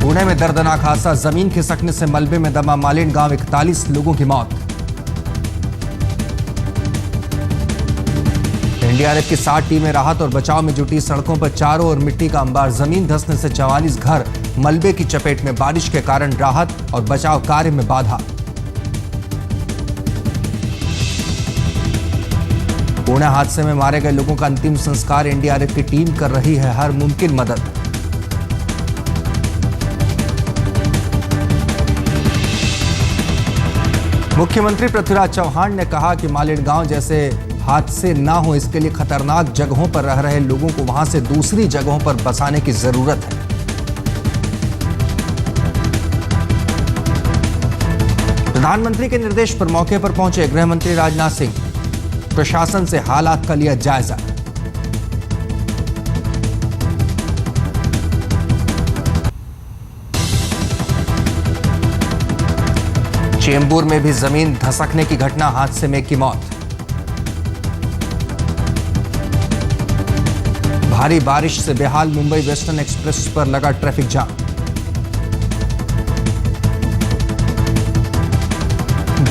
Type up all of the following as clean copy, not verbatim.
पुणे में दर्दनाक हादसा, जमीन खिसकने से मलबे में दबा मालिन गांव, 41 लोगों की मौत। एनडीआरएफ की 60 टीमें राहत और बचाव में जुटी। सड़कों पर चारों ओर मिट्टी का अंबार, जमीन धंसने से 44 घर मलबे की चपेट में। बारिश के कारण राहत और बचाव कार्य में बाधा। पुणे हादसे में मारे गए लोगों का अंतिम संस्कार, एनडीआरएफ की टीम कर रही है हर मुमकिन मदद। मुख्यमंत्री पृथ्वीराज चौहान ने कहा कि मालिन गांव जैसे हादसे ना हो, इसके लिए खतरनाक जगहों पर रह रहे लोगों को वहां से दूसरी जगहों पर बसाने की जरूरत है। प्रधानमंत्री के निर्देश पर मौके पर पहुंचे गृह मंत्री राजनाथ सिंह। प्रशासन से हालात का लिया जायजा। चेंबूर में भी जमीन धसकने की घटना, हादसे में की मौत। भारी बारिश से बेहाल मुंबई वेस्टर्न एक्सप्रेस पर लगा ट्रैफिक जाम।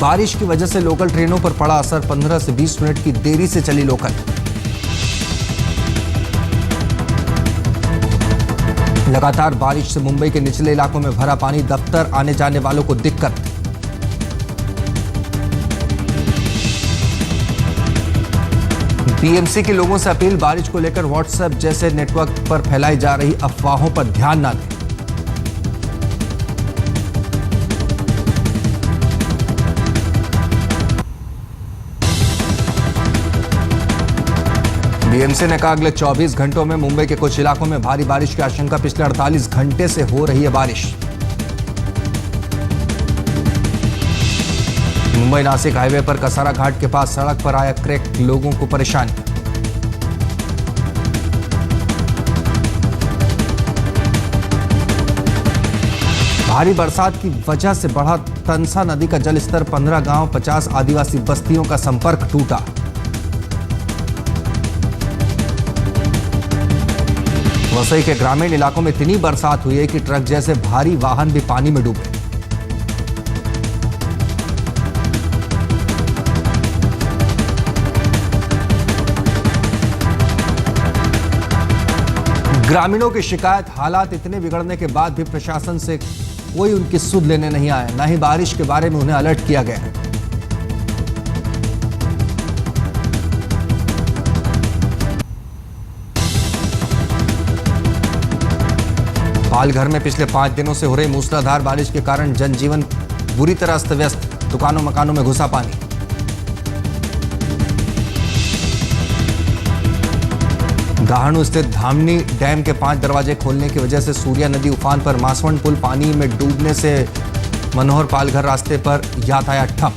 बारिश की वजह से लोकल ट्रेनों पर पड़ा असर, 15 से 20 मिनट की देरी से चली लोकल। लगातार बारिश से मुंबई के निचले इलाकों में भरा पानी, दफ्तर आने जाने वालों को दिक्कत। बीएमसी के लोगों से अपील, बारिश को लेकर व्हाट्सएप जैसे नेटवर्क पर फैलाई जा रही अफवाहों पर ध्यान न दें। बीएमसी ने कहा अगले 24 घंटों में मुंबई के कुछ इलाकों में भारी बारिश की आशंका। पिछले 48 घंटे से हो रही है बारिश। मुंबई नासिक हाईवे पर कसारा घाट के पास सड़क पर आया क्रैक, लोगों को परेशानी। भारी बरसात की वजह से बढ़ा तंसा नदी का जलस्तर, 15 गांव, 50 आदिवासी बस्तियों का संपर्क टूटा। वसई के ग्रामीण इलाकों में इतनी बरसात हुई है कि ट्रक जैसे भारी वाहन भी पानी में डूबे। ग्रामीणों की शिकायत, हालात इतने बिगड़ने के बाद भी प्रशासन से कोई उनकी सुध लेने नहीं आया, न ही बारिश के बारे में उन्हें अलर्ट किया गया। पालघर में पिछले 5 दिनों से हो रही मूसलाधार बारिश के कारण जनजीवन बुरी तरह अस्त व्यस्त, दुकानों मकानों में घुसा पानी। गाहणु स्थित धामनी डैम के 5 दरवाजे खोलने की वजह से सूर्या नदी उफान पर। मासवंड पुल पानी में डूबने से मनोहर पालघर रास्ते पर यातायात ठप।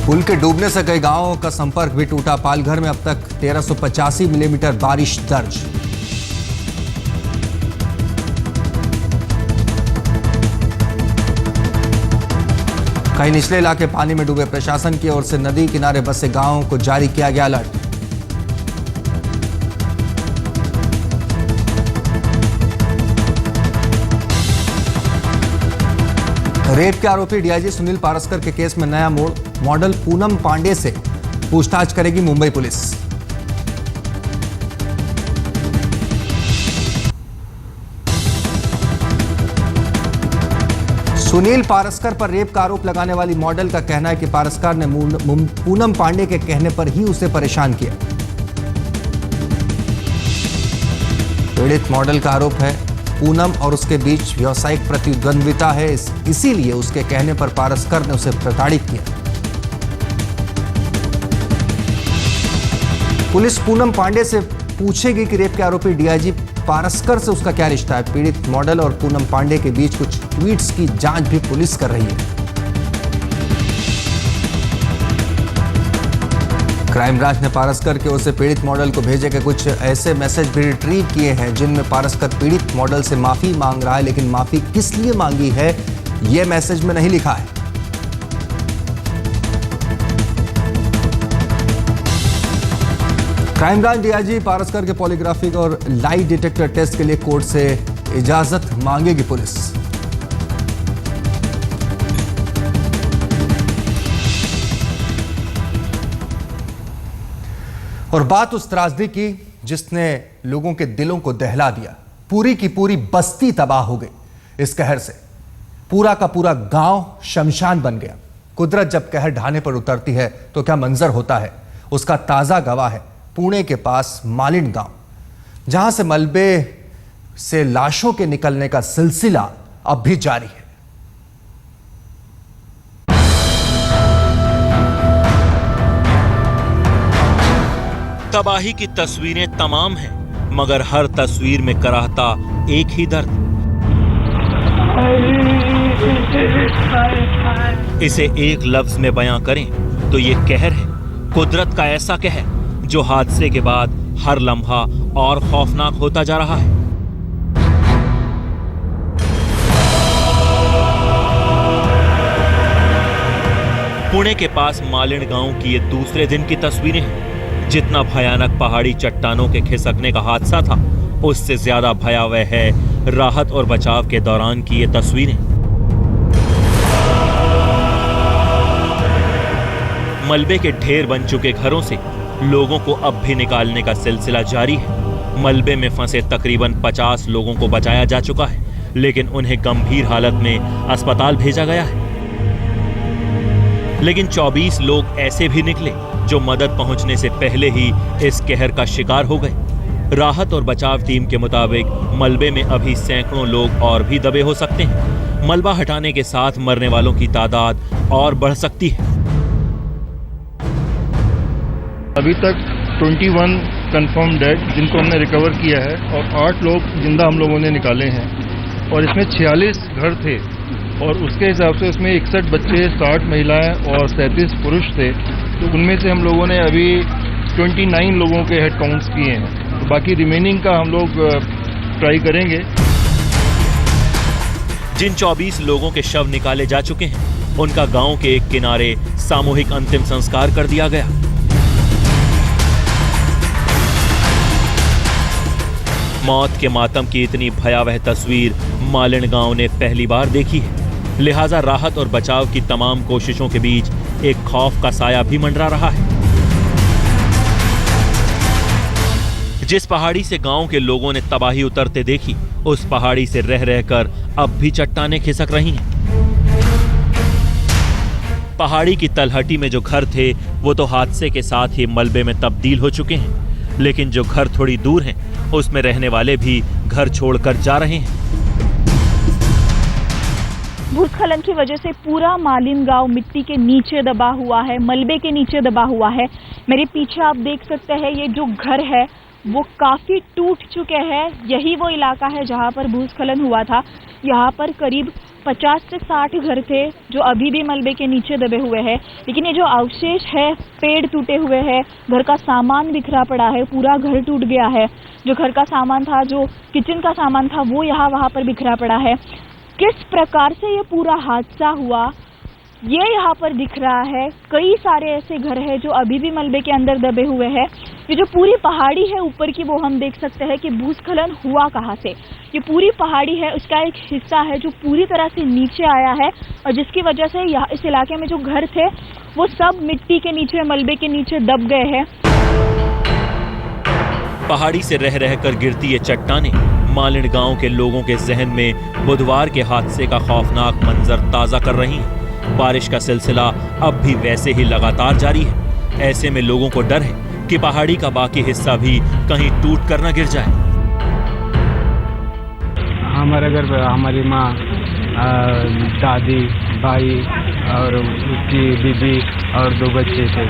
पुल के डूबने से कई गांवों का संपर्क भी टूटा। पालघर में अब तक 1385 मिलीमीटर बारिश दर्ज। कई निचले इलाके पानी में डूबे। प्रशासन की ओर से नदी किनारे बसे गांवों को जारी किया गया अलर्ट। रेप के आरोपी डीआईजी सुनील पारस्कर के केस में नया मोड़, मॉडल पूनम पांडे से पूछताछ करेगी मुंबई पुलिस। सुनील पारस्कर पर रेप का आरोप लगाने वाली मॉडल का कहना है कि पारस्कर ने पूनम पांडे के कहने पर ही उसे परेशान किया। पीड़ित मॉडल का आरोप है पूनम और उसके बीच व्यावसायिक प्रतिद्वंद्विता है, इसीलिए उसके कहने पर पारस्कर ने उसे प्रताड़ित किया। पुलिस पूनम पांडे से पूछेगी कि रेप के आरोपी डीआईजी पारस्कर से उसका क्या रिश्ता है। पीड़ित मॉडल और पूनम पांडे के बीच कुछ ट्वीट्स की जांच भी पुलिस कर रही है। क्राइम ब्रांच ने पारस्कर की ओर से पीड़ित मॉडल को भेजे गए कुछ ऐसे मैसेज भी रिट्रीव किए हैं जिनमें पारस्कर पीड़ित मॉडल से माफी मांग रहा है, लेकिन माफी किस लिए मांगी है यह मैसेज में नहीं लिखा है। क्राइम ब्रांच डीआईजी पारसकर के पॉलीग्राफिक और लाई डिटेक्टर टेस्ट के लिए कोर्ट से इजाजत मांगेगी पुलिस। और बात उस त्रासदी की जिसने लोगों के दिलों को दहला दिया। पूरी की पूरी बस्ती तबाह हो गई इस कहर से। पूरा का पूरा गांव शमशान बन गया। कुदरत जब कहर ढाने पर उतरती है तो क्या मंजर होता है, उसका ताजा गवाह है पुणे के पास मालिन गांव, जहां से मलबे से लाशों के निकलने का सिलसिला अब भी जारी है। तबाही की तस्वीरें तमाम हैं, मगर हर तस्वीर में कराहता एक ही दर्द। इसे एक लफ्ज में बयां करें तो ये कहर है, कुदरत का ऐसा कहर जो हादसे के बाद हर लम्हा और खौफनाक होता जा रहा है। पुणे के पास मालिन गांव की ये दूसरे दिन की तस्वीरें हैं। जितना भयानक पहाड़ी चट्टानों के खिसकने का हादसा था, उससे ज्यादा भयावह है राहत और बचाव के दौरान की ये तस्वीरें। मलबे के ढेर बन चुके घरों से लोगों को अब भी निकालने का सिलसिला जारी है। मलबे में फंसे तकरीबन 50 लोगों को बचाया जा चुका है, लेकिन उन्हें गंभीर हालत में अस्पताल भेजा गया है। लेकिन 24 लोग ऐसे भी निकले जो मदद पहुंचने से पहले ही इस कहर का शिकार हो गए। राहत और बचाव टीम के मुताबिक मलबे में अभी सैकड़ों लोग और भी दबे हो सकते हैं। मलबा हटाने के साथ मरने वालों की तादाद और बढ़ सकती है। अभी तक 21 कंफर्म डेड जिनको हमने रिकवर किया है और 8 लोग जिंदा हम लोगों ने निकाले हैं। और इसमें 46 घर थे और उसके हिसाब से उसमें 61 बच्चे, 60 महिलाएं और 37 पुरुष थे। तो उनमें से हम लोगों ने अभी 29 लोगों के हेड काउंट्स किए हैं। तो बाकी रिमेनिंग का हम लोग ट्राई करेंगे। जिन 24 लोगों के शव निकाले जा चुके हैं, उनका गांव के एक किनारे सामूहिक अंतिम संस्कार कर दिया गया। मौत के मातम की इतनी भयावह तस्वीर मालिन गांव ने पहली बार देखी है। लिहाजा राहत और बचाव की तमाम कोशिशों के बीच एक खौफ का साया भी मंडरा रहा है। जिस पहाड़ी से गांव के लोगों ने तबाही उतरते देखी, उस पहाड़ी से रह रहकर अब भी चट्टानें खिसक रही हैं। पहाड़ी की तलहटी में जो घर थे वो तो हादसे के साथ ही मलबे में तब्दील हो चुके हैं, लेकिन जो घर थोड़ी दूर हैं उसमें रहने वाले भी घर छोड़कर जा रहे हैं। भूस्खलन की वजह से पूरा मालिन गांव मिट्टी के नीचे दबा हुआ है, मलबे के नीचे दबा हुआ है। मेरे पीछे आप देख सकते हैं ये जो घर है वो काफी टूट चुके हैं। यही वो इलाका है जहां पर भूस्खलन हुआ था। यहाँ पर करीब 50 से 60 घर थे जो अभी भी मलबे के नीचे दबे हुए हैं। लेकिन ये जो अवशेष है, पेड़ टूटे हुए हैं, घर का सामान बिखरा पड़ा है, पूरा घर टूट गया है। जो घर का सामान था, जो किचन का सामान था, वो वहाँ पर बिखरा पड़ा है। किस प्रकार से ये पूरा हादसा हुआ ये यहाँ पर दिख रहा है। कई सारे ऐसे घर हैं जो अभी भी मलबे के अंदर दबे हुए हैं। ये जो पूरी पहाड़ी है ऊपर की, वो हम देख सकते हैं कि भूस्खलन हुआ कहाँ से। ये पूरी पहाड़ी है, उसका एक हिस्सा है जो पूरी तरह से नीचे आया है और जिसकी वजह से इस इलाके में जो घर थे वो सब मिट्टी के नीचे, मलबे के नीचे दब गए हैं। पहाड़ी से रह रहकर गिरती ये चट्टानें मालिन गांव के लोगों के जहन में बुधवार के हादसे का खौफनाक मंजर ताजा कर रही हैं। बारिश का सिलसिला अब भी वैसे ही लगातार जारी है। ऐसे में लोगों को डर है कि पहाड़ी का बाकी हिस्सा भी कहीं टूट कर न गिर जाए। हमारे घर पर हमारी माँ, दादी, भाई और उसकी बीबी और 2 बच्चे थे।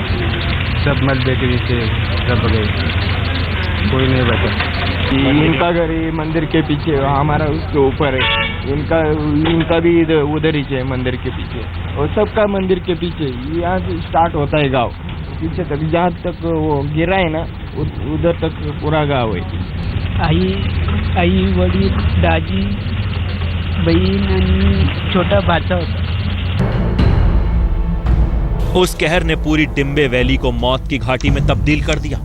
सब मलबे के नीचे दब गए, कोई नहीं बचा। इनका घर ही मंदिर के पीछे, हमारा उसके ऊपर है। इनका भी उधर ही है, मंदिर के पीछे, और सबका मंदिर के पीछे। यहाँ से स्टार्ट होता है गांव, पीछे तक जहाँ तक वो गिरा है ना, उधर तक पूरा गांव है। आई वडील, दाजी, बहीण आणि छोटा भाचा होता। उस कहर ने पूरी डिम्बे वैली को मौत की घाटी में तब्दील कर दिया।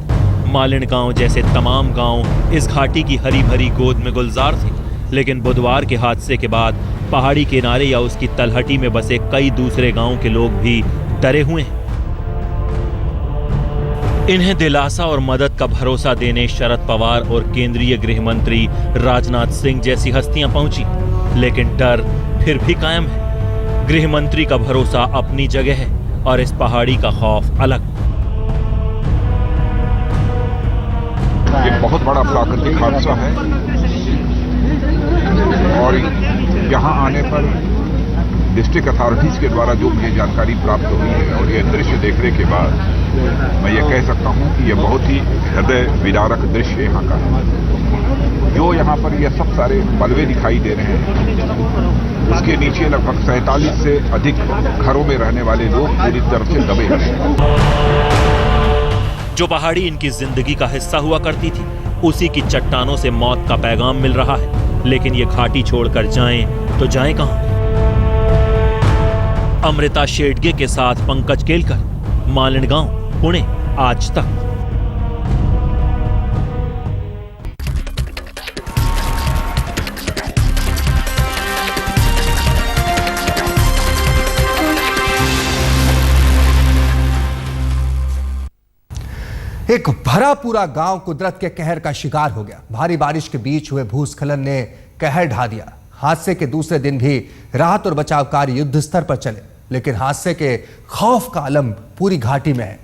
मालिन गांव जैसे तमाम गांव इस घाटी की हरी भरी गोद में गुलजार थे, लेकिन बुधवार के हादसे के बाद पहाड़ी किनारे या उसकी तलहटी में बसे कई दूसरे गांव के लोग भी डरे हुए हैं। इन्हें दिलासा और मदद का भरोसा देने शरद पवार और केंद्रीय गृह मंत्री राजनाथ सिंह जैसी हस्तियां पहुंची, लेकिन डर फिर भी कायम है। गृह मंत्री का भरोसा अपनी जगह है और इस पहाड़ी का खौफ अलग। एक बहुत बड़ा प्राकृतिक हादसा है और यहाँ आने पर डिस्ट्रिक्ट अथॉरिटीज के द्वारा जो मुझे जानकारी प्राप्त हुई है और ये दृश्य देखने के बाद मैं ये कह सकता हूँ कि ये बहुत ही हृदय विदारक दृश्य यहाँ का है। जो यहाँ पर ये सब सारे मलबे दिखाई दे रहे हैं, उसके नीचे लगभग 47 से अधिक घरों में रहने वाले लोग पूरी तरह से दबे हुए हैं। जो पहाड़ी इनकी जिंदगी का हिस्सा हुआ करती थी, उसी की चट्टानों से मौत का पैगाम मिल रहा है, लेकिन ये घाटी छोड़कर जाएं तो जाएं कहां? अमृता शेडगे के साथ पंकज केलकर, मालिन गांव, पुणे, आज तक। एक भरा पूरा गांव कुदरत के कहर का शिकार हो गया। भारी बारिश के बीच हुए भूस्खलन ने कहर ढा दिया। हादसे के दूसरे दिन भी राहत और बचाव कार्य युद्ध स्तर पर चले, लेकिन हादसे के खौफ का आलम पूरी घाटी में है।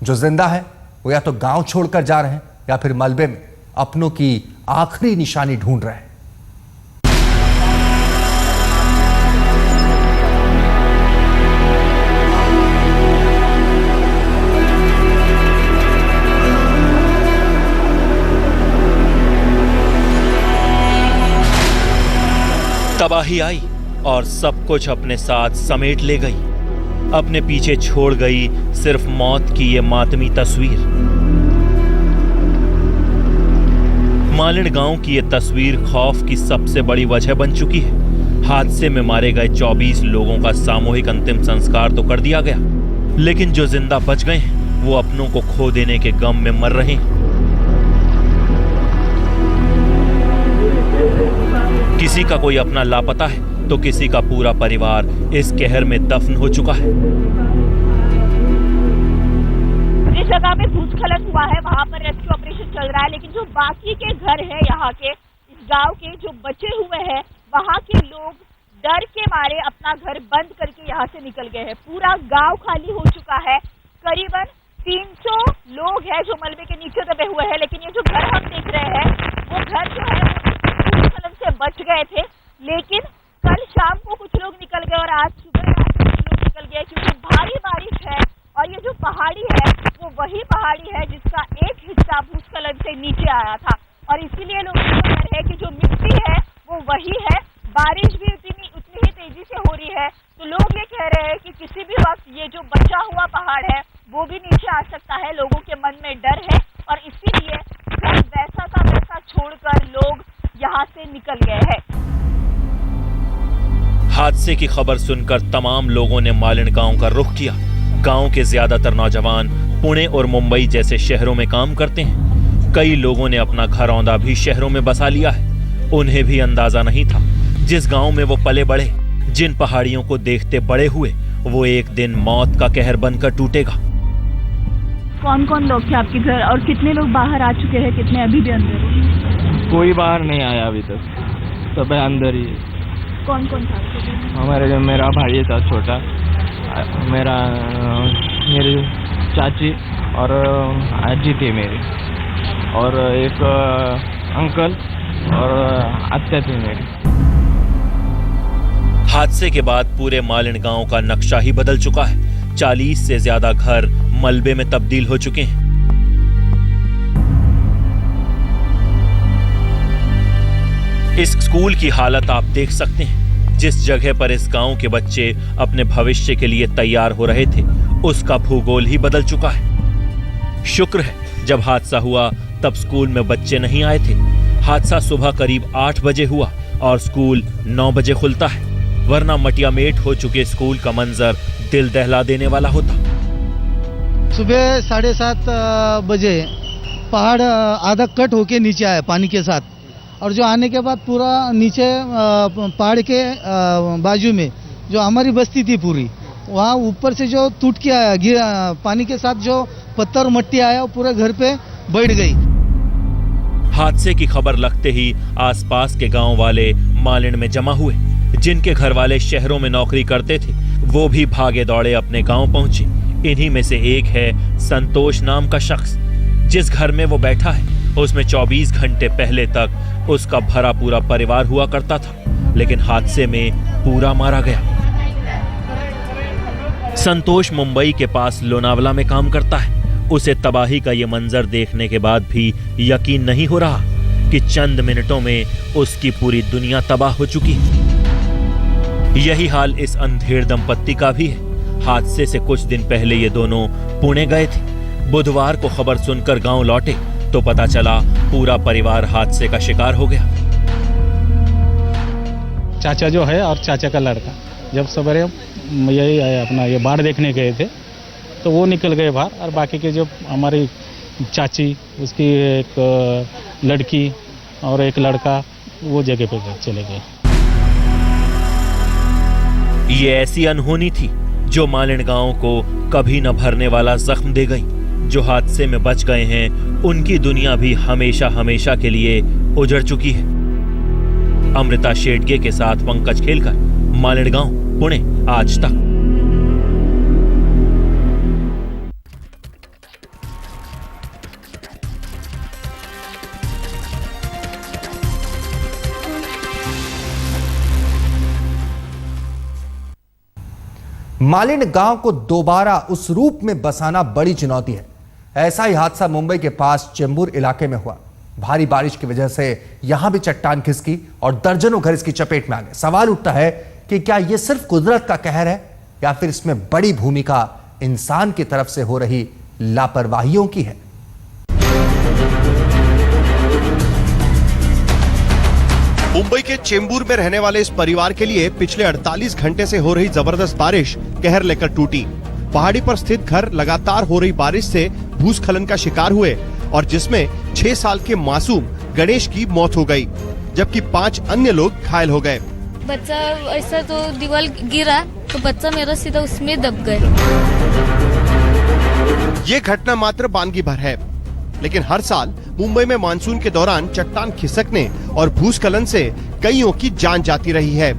जो जिंदा है वो या तो गांव छोड़कर जा रहे हैं या फिर मलबे में अपनों की आखिरी निशानी ढूंढ रहे हैं। तबाही आई और सब कुछ अपने साथ समेट ले गई। अपने पीछे छोड़ गई सिर्फ मौत की ये मातमी तस्वीर। मालिन गांव की ये तस्वीर खौफ की सबसे बड़ी वजह बन चुकी है। हादसे में मारे गए 24 लोगों का सामूहिक अंतिम संस्कार तो कर दिया गया, लेकिन जो जिंदा बच गए हैं वो अपनों को खो देने के गम में मर रहे हैं। किसी का कोई अपना लापता है तो किसी का पूरा परिवार इस कहर में दफन हो चुका है। जिस जगह पे भूस्खलन हुआ है वहाँ पर रेस्क्यू ऑपरेशन चल रहा है, लेकिन जो बाकी के घर है यहाँ के, इस गांव के जो बचे हुए हैं, वहाँ के लोग डर के मारे अपना घर बंद करके यहाँ से निकल गए हैं। पूरा गांव खाली हो चुका है। करीबन 300 लोग हैं जो मलबे के नीचे दबे हुए हैं, लेकिन ये जो घर हम देख रहे हैं वो घर जो है भूस्खलन से बच गए थे, लेकिन कल शाम को कुछ लोग निकल गए और आज सुबह कुछ लोग निकल गए, क्योंकि भारी बारिश है और ये जो पहाड़ी है वो वही पहाड़ी है जिसका एक हिस्सा भूस्खलन से नीचे आया था, और इसीलिए लोगों को डर है कि जो मिट्टी है वो वही है। बारिश भी उतनी ही तेजी से हो रही है, तो लोग ये कह रहे हैं कि किसी भी वक्त ये जो बचा हुआ पहाड़ है वो भी नीचे आ सकता है। लोगों के मन में डर है और इसीलिए घर वैसा का वैसा छोड़कर लोग यहाँ से निकल गए हैं। हादसे की खबर सुनकर तमाम लोगों ने मालिन गांव का रुख किया। गांव के ज्यादातर नौजवान पुणे और मुंबई जैसे शहरों में काम करते हैं। कई लोगों ने अपना घरौंदा भी शहरों में बसा लिया है। उन्हें भी अंदाजा नहीं था जिस गांव में वो पले बढ़े, जिन पहाड़ियों को देखते बड़े हुए, वो एक दिन मौत का कहर बनकर टूटेगा। कौन कौन लोग थे आपके घर और कितने लोग बाहर आ चुके हैं, कितने अभी भी अंदर? कोई बाहर नहीं आया अभी तक, सब अंदर ही। कौन कौन था? हमारे जो मेरा भाई था छोटा, मेरी चाची और आजी थी मेरी, और एक अंकल और अत्या थी मेरी। हादसे के बाद पूरे मालिन गांव का नक्शा ही बदल चुका है। 40 से ज्यादा घर मलबे में तब्दील हो चुके हैं। इस स्कूल की हालत आप देख सकते हैं। जिस जगह पर इस गांव के बच्चे अपने भविष्य के लिए तैयार हो रहे थे, उसका भूगोल ही बदल चुका है। शुक्र है जब हादसा हुआ तब स्कूल में बच्चे नहीं आए थे। हादसा सुबह करीब 8 बजे हुआ और स्कूल 9 बजे खुलता है, वरना मटियामेट हो चुके स्कूल का मंजर दिल दहला देने वाला होता। सुबह 7:30 बजे पहाड़ आधा कट होके नीचे आया पानी के साथ, और जो आने के बाद पूरा नीचे पहाड़ के बाजू में जो हमारी बस्ती थी पूरी, वहाँ ऊपर से जो टूट के आया, गिरा पानी के साथ जो पत्थर मट्टी आया वो पूरे घर पे बैठ गई। हादसे की खबर लगते ही आसपास के गांव वाले मालिन में जमा हुए। जिनके घर वाले शहरों में नौकरी करते थे वो भी भागे दौड़े अपने गांव पहुंचे। इन्हीं में से एक है संतोष नाम का शख्स। जिस घर में वो बैठा है उसमें 24 घंटे पहले तक उसका भरा पूरा परिवार हुआ करता था, लेकिन हादसे में पूरा मारा गया। संतोष मुंबई के पास लोनावला में काम करता है। उसे तबाही का ये मंजर देखने के बाद भी यकीन नहीं हो रहा कि चंद मिनटों में उसकी पूरी दुनिया तबाह हो चुकी है। यही हाल इस अंधेड़ दंपत्ति का भी है। हादसे से कुछ दिन पहले ये दोनों पुणे गए थे। बुधवार को खबर सुनकर गांव लौटे तो पता चला पूरा परिवार हादसे का शिकार हो गया। चाचा जो है और चाचा का लड़का जब सवेरे यही अपना ये बाढ़ देखने गए थे तो वो निकल गए बाहर, और बाकी के जो हमारी चाची, उसकी एक लड़की और एक लड़का वो जगह पे चले गए। ये ऐसी अनहोनी थी जो मालिन गांव को कभी न भरने वाला जख्म दे गई। जो हादसे में बच गए हैं उनकी दुनिया भी हमेशा हमेशा के लिए उजड़ चुकी है। अमृता शेटगे के साथ पंकज खेलकर, मालिन गांव, पुणे, आज तक। मालिन गांव को दोबारा उस रूप में बसाना बड़ी चुनौती है। ऐसा ही हादसा मुंबई के पास चेंबूर इलाके में हुआ। भारी बारिश की वजह से यहां भी चट्टान खिसकी और दर्जनों घर इसकी चपेट में आ गए। सवाल उठता है कि क्या यह सिर्फ कुदरत का कहर है या फिर इसमें बड़ी भूमिका इंसान की तरफ से हो रही लापरवाहियों की है। मुंबई के चेंबूर में रहने वाले इस परिवार के लिए पिछले 48 घंटे से हो रही जबरदस्त बारिश कहर लेकर टूटी। पहाड़ी पर स्थित घर लगातार हो रही बारिश से भूस्खलन का शिकार हुए और जिसमें 6 साल के मासूम गणेश की मौत हो गई, जबकि 5 अन्य लोग घायल हो गए। बच्चा ऐसा तो दीवार गिरा तो बच्चा मेरा सीधा उसमें दब गए। ये घटना मात्र बानगी भर है, लेकिन हर साल मुंबई में मानसून के दौरान चट्टान खिसकने और भूस्खलन से कईयों की जान जाती रही है।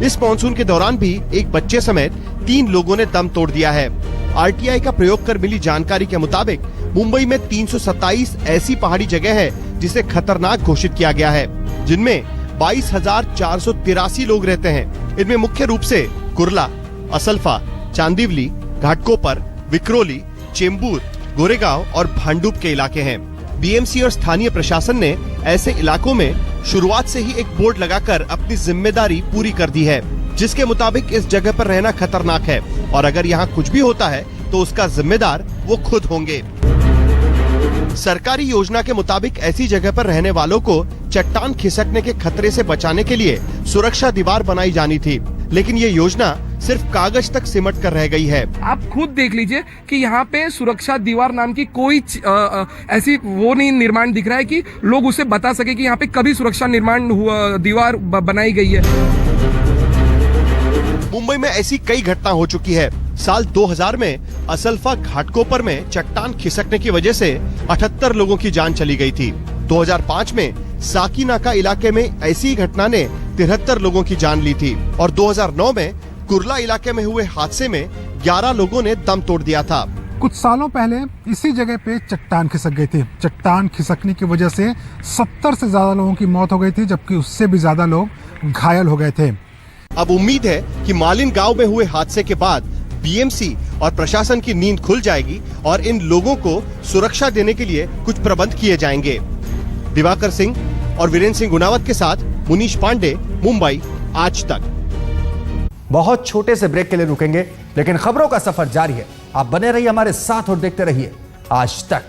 इस मानसून के दौरान भी एक बच्चे समेत 3 लोगों ने दम तोड़ दिया है। आरटीआई का प्रयोग कर मिली जानकारी के मुताबिक मुंबई में 327 ऐसी पहाड़ी जगह है जिसे खतरनाक घोषित किया गया है, जिनमें 22,483 लोग रहते हैं। इनमें मुख्य रूप से कुर्ला, असल्फा, चांदिवली, घाटकोपर, विक्रोली, चेंबूर, गोरेगांव और भांडुप के इलाके हैं। बीएमसी और स्थानीय प्रशासन ने ऐसे इलाकों में शुरुआत से ही एक बोर्ड लगाकर अपनी जिम्मेदारी पूरी कर दी है, जिसके मुताबिक इस जगह पर रहना खतरनाक है और अगर यहाँ कुछ भी होता है तो उसका जिम्मेदार वो खुद होंगे। सरकारी योजना के मुताबिक ऐसी जगह पर रहने वालों को चट्टान खिसकने के खतरे से बचाने के लिए सुरक्षा दीवार बनाई जानी थी, लेकिन ये योजना सिर्फ कागज तक सिमट कर रह गई है। आप खुद देख लीजिए कि यहाँ पे सुरक्षा दीवार नाम की कोई ऐसी वो नहीं निर्माण दिख रहा है कि लोग उसे बता सके कि यहाँ पे कभी सुरक्षा निर्माण हुआ, दीवार बनाई गई है। मुंबई में ऐसी कई घटना हो चुकी है। साल 2000 में असल्फा घाटकोपर में चट्टान खिसकने की वजह से 78 लोगों की जान चली गई थी। 2005 में साकीनाका इलाके में ऐसी घटना ने 73 लोगों की जान ली थी और 2009 में कुर्ला इलाके में हुए हादसे में 11 लोगों ने दम तोड़ दिया था। कुछ सालों पहले इसी जगह पे चट्टान खिसक गई थी। चट्टान खिसकने की वजह से 70 से ज्यादा लोगों की मौत हो गई थी, जबकि उससे भी ज्यादा लोग घायल हो गए थे। अब उम्मीद है कि मालिन गांव में हुए हादसे के बाद बीएमसी और प्रशासन की नींद खुल जाएगी और इन लोगों को सुरक्षा देने के लिए कुछ प्रबंध किए जाएंगे। दिवाकर सिंह और वीरेंद्र सिंह गुनावत के साथ मुनीश पांडे, मुंबई, आज तक। बहुत छोटे से ब्रेक के लिए रुकेंगे, लेकिन खबरों का सफर जारी है। आप बने रहिए हमारे साथ और देखते रहिए आज तक।